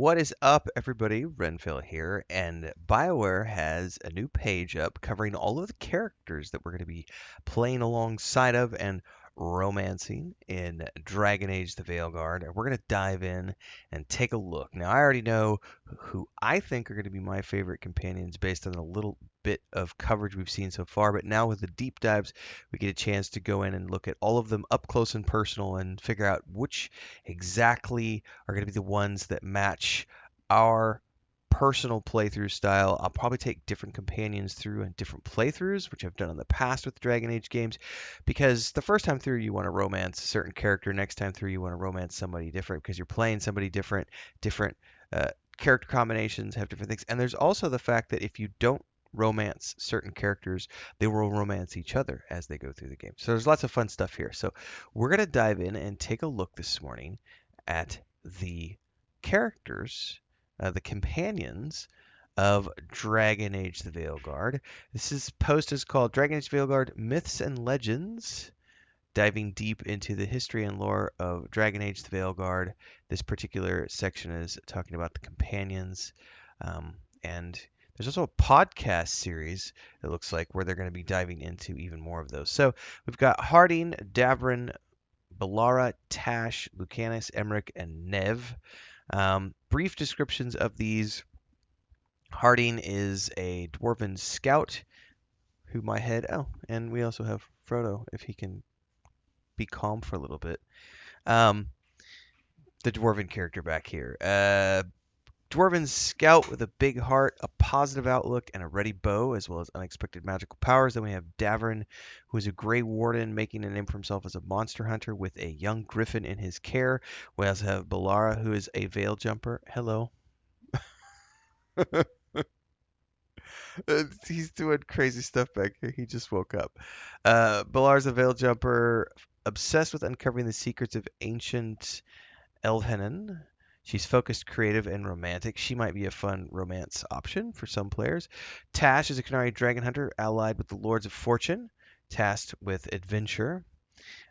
What is up, everybody? Renfail here, and BioWare has a new page up covering all of the characters that we're going to be playing alongside of and romancing in Dragon Age the Veilguard. And we're going to dive in and take a look. Now, I already know who I think are going to be my favorite companions based on a little bit of coverage we've seen so far, but now with the deep dives, we get a chance to go in and look at all of them up close and personal and figure out which exactly are going to be the ones that match our personal playthrough style. I'll probably take different companions through and different playthroughs, which I've done in the past with Dragon Age games, because the first time through you want to romance a certain character, next time through you want to romance somebody different because you're playing somebody different, different character combinations have different things. And there's also the fact that if you don't romance certain characters, they will romance each other as they go through the game. So there's lots of fun stuff here. So we're going to dive in and take a look this morning at the characters, the companions of Dragon Age the Veilguard. This post is called Dragon Age Veilguard Myths and Legends, diving deep into the history and lore of Dragon Age the Veilguard. This particular section is talking about the companions, and there's also a podcast series, it looks like, where they're going to be diving into even more of those. So we've got Harding, Davrin, Balara, Tash, Lucanus, Emmerich, and Nev. Brief descriptions of these. Harding is a dwarven scout who might head. Oh, and we also have Frodo if he can be calm for a little bit. Um, the dwarven character back here. Dwarven scout with a big heart, a positive outlook, and a ready bow, as well as unexpected magical powers. Then we have Davern, who is a Grey Warden, making a name for himself as a monster hunter with a young griffin in his care. We also have Balara, who is a veil jumper. Hello. He's doing crazy stuff back here. He just woke up. Balara's a veil jumper, obsessed with uncovering the secrets of ancient Elfhenan. She's focused, creative, and romantic. She might be a fun romance option for some players. Tash is a Canary dragon hunter allied with the Lords of Fortune, tasked with adventure.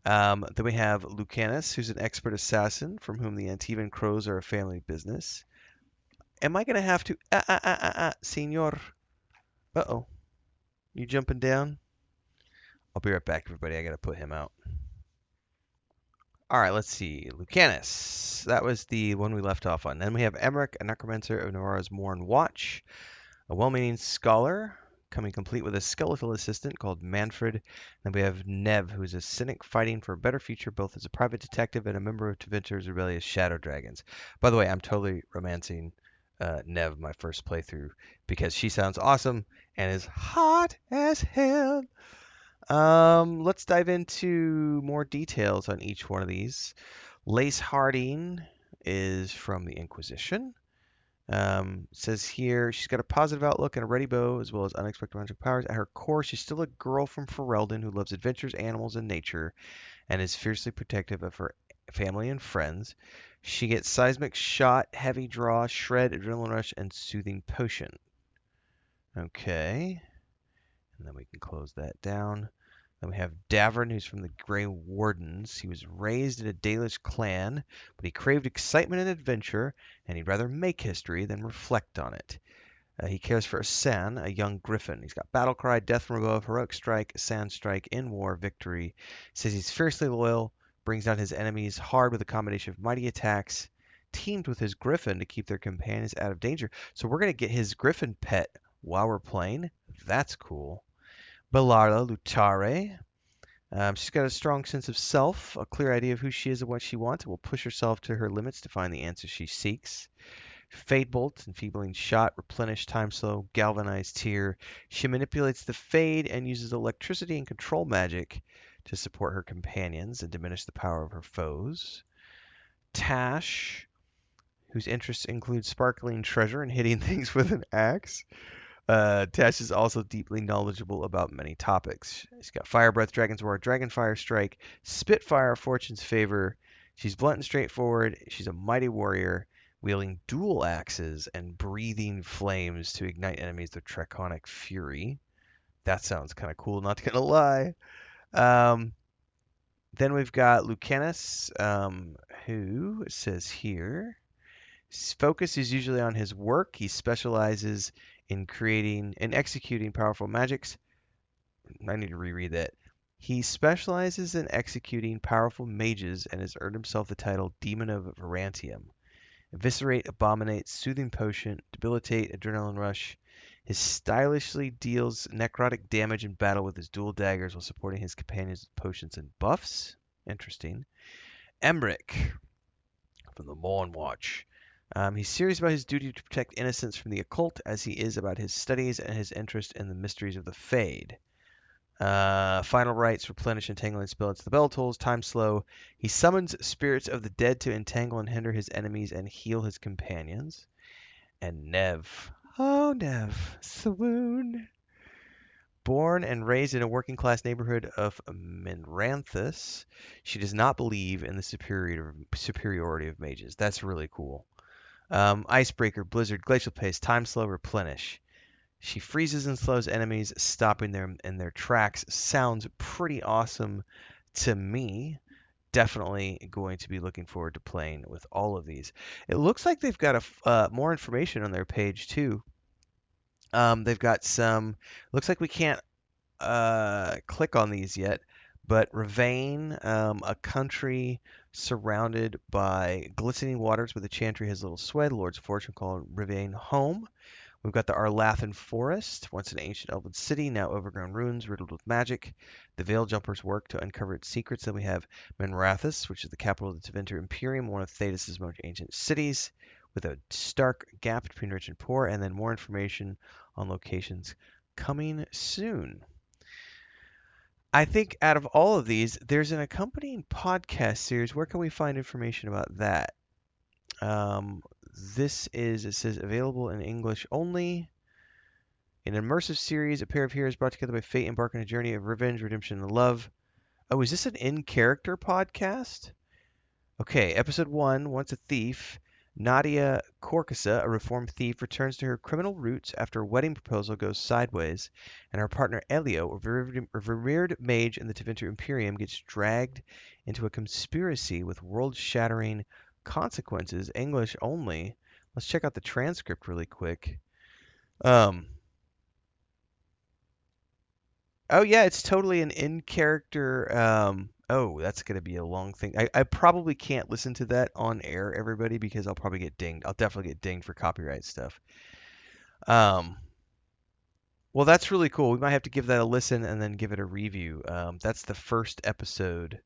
Then we have Lucanus, who's an expert assassin from whom the Antivan Crows are a family business. Am I going to have to... senor. Uh-oh. You jumping down? I'll be right back, everybody. I got to put him out. All right, let's see. Lucanus. That was the one we left off on. Then we have Emmerich, a necromancer of Nora's Morn Watch, a well-meaning scholar, coming complete with a skeletal assistant called Manfred. Then we have Nev, who is a cynic fighting for a better future, both as a private detective and a member of Tevinter's rebellious Shadow Dragons. By the way, I'm totally romancing Nev my first playthrough because she sounds awesome and is hot as hell. Let's dive into more details on each one of these. Lace Harding is from the Inquisition. Says here she's got a positive outlook and a ready bow, as well as unexpected magic powers. At her core, she's still a girl from Ferelden who loves adventures, animals, and nature, and is fiercely protective of her family and friends. She gets seismic shot, heavy draw, shred, adrenaline rush, and soothing potion. Okay, and then we can close that down. Then we have Davern, who's from the Grey Wardens. He was raised in a Dalish clan, but he craved excitement and adventure, and he'd rather make history than reflect on it. He cares for Asan, a young griffin. He's got battle cry, death from above, heroic strike, sand strike, in war, victory. Says he's fiercely loyal, brings down his enemies hard with a combination of mighty attacks, teamed with his griffin to keep their companions out of danger. So we're going to get his griffin pet while we're playing. That's cool. Belara Lutare. She's got a strong sense of self, a clear idea of who she is and what she wants, and will push herself to her limits to find the answers she seeks. Fade Bolt, enfeebling shot, replenish, time slow, galvanize tear. She manipulates the fade and uses electricity and control magic to support her companions and diminish the power of her foes. Tash, whose interests include sparkling treasure and hitting things with an axe. Tash is also deeply knowledgeable about many topics. She's got Fire Breath, Dragon's Roar, Dragonfire Strike, Spitfire, Fortune's Favor. She's blunt and straightforward. She's a mighty warrior, wielding dual axes and breathing flames to ignite enemies with draconic fury. That sounds kind of cool, not gonna lie. Then we've got Lucanus, who says here Focus is usually on his work. He specializes in creating and executing powerful magics. I need to reread that. He specializes in executing powerful mages and has earned himself the title Demon of Varantium. Eviscerate, Abominate, Soothing Potion, Debilitate, Adrenaline Rush. His stylishly deals necrotic damage in battle with his dual daggers while supporting his companions with potions and buffs. Interesting. Emric from the Morn Watch. He's serious about his duty to protect innocents from the occult, as he is about his studies and his interest in the mysteries of the Fade. Final rites replenish entangling spell into the bell tolls. Time slow. He summons spirits of the dead to entangle and hinder his enemies and heal his companions. And Nev. Oh, Nev. Swoon. Born and raised in a working class neighborhood of Minranthus, she does not believe in the superiority of mages. That's really cool. Icebreaker, Blizzard, Glacial Pace, Time Slow, Replenish. She freezes and slows enemies, stopping them in their tracks. Sounds pretty awesome to me. Definitely going to be looking forward to playing with all of these. It looks like they've got more information on their page too. They've got some. Looks like we can't click on these yet, but Ravane, a country surrounded by glistening waters where the Chantry has little sway. The Lord's Fortune called Ravane home. We've got the Arlathan Forest, once an ancient elven city, now overgrown ruins riddled with magic. The Veil Jumpers work to uncover its secrets. Then we have Menrathis, which is the capital of the Tevinter Imperium, one of Thedas' most ancient cities, with a stark gap between rich and poor, and then more information on locations coming soon. I think out of all of these, there's an accompanying podcast series. Where can we find information about that? Um, it says available in English only. An immersive series, a pair of heroes brought together by fate embark on a journey of revenge, redemption, and love. Oh, is this an in-character podcast? Okay, episode 1, Once a Thief. Nadia Corcusa, a reformed thief, returns to her criminal roots after a wedding proposal goes sideways, and her partner Elio, a revered mage in the Tevinter Imperium, gets dragged into a conspiracy with world-shattering consequences. English only. Let's check out the transcript really quick. Um, oh yeah, it's totally an in-character. Oh, that's gonna be a long thing. I probably can't listen to that on air, everybody, because I'll probably get dinged. I'll definitely get dinged for copyright stuff. Um, well, that's really cool. We might have to give that a listen and then give it a review. That's the first episode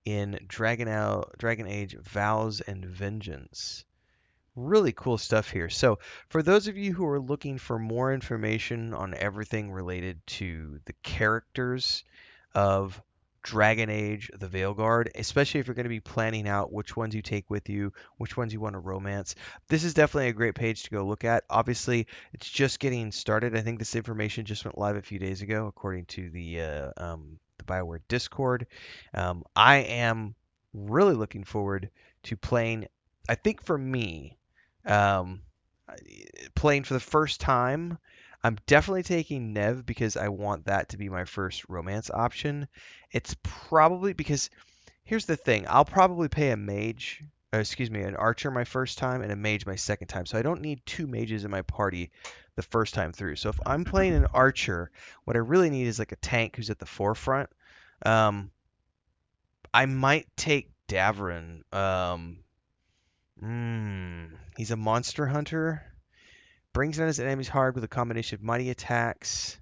in Dragon Age Vows and Vengeance. Really cool stuff here. So, for those of you who are looking for more information on everything related to the characters of Dragon Age, the Veilguard, especially if you're going to be planning out which ones you take with you, which ones you want to romance, this is definitely a great page to go look at. Obviously, it's just getting started. I think this information just went live a few days ago, according to the BioWare Discord. I am really looking forward to playing. I think for me, um, playing for the first time, I'm definitely taking Nev because I want that to be my first romance option. It's probably because here's the thing, I'll probably pay a mage, excuse me, an archer my first time and a mage my second time. So I don't need two mages in my party the first time through. So if I'm playing an archer, what I really need is like a tank who's at the forefront. Um, I might take Davrin. He's a monster hunter. Brings down his enemies hard with a combination of mighty attacks,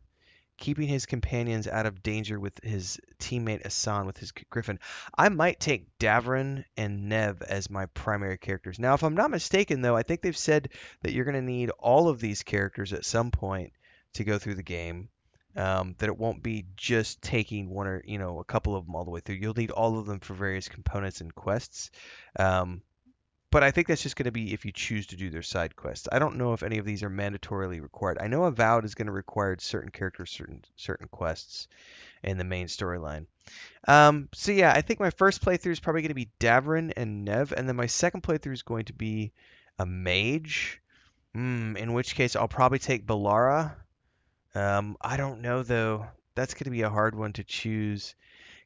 keeping his companions out of danger with his teammate Asan with his griffin. I might take Davrin and Nev as my primary characters. Now, if I'm not mistaken, though, I think they've said that you're going to need all of these characters at some point to go through the game. That it won't be just taking one or a couple of them all the way through. You'll need all of them for various components and quests. Um, but I think that's just going to be if you choose to do their side quests. I don't know if any of these are mandatorily required. I know Avowed is going to require certain characters, certain quests in the main storyline. So yeah, I think my first playthrough is probably going to be Davrin and Nev, and then my second playthrough is going to be a mage. In which case I'll probably take Balara. I don't know though. That's going to be a hard one to choose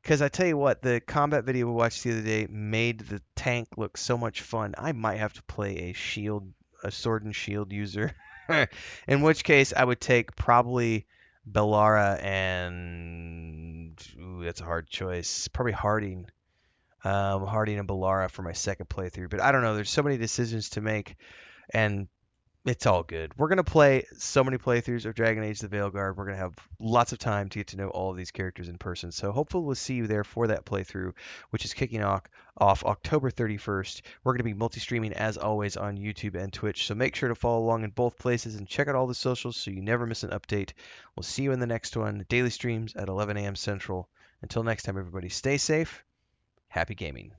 Because I tell you what, the combat video we watched the other day made the tank look so much fun. I might have to play a sword and shield user. In which case, I would take probably Bellara and ooh, that's a hard choice. Probably Harding. Harding and Bellara for my second playthrough. But I don't know. There's so many decisions to make, and it's all good. We're gonna play so many playthroughs of Dragon Age: The Veilguard. We're gonna have lots of time to get to know all of these characters in person. So hopefully we'll see you there for that playthrough, which is kicking off October 31st. We're gonna be multi-streaming as always on YouTube and Twitch. So make sure to follow along in both places and check out all the socials so you never miss an update. We'll see you in the next one. Daily streams at 11 a.m. Central. Until next time, everybody, stay safe. Happy gaming.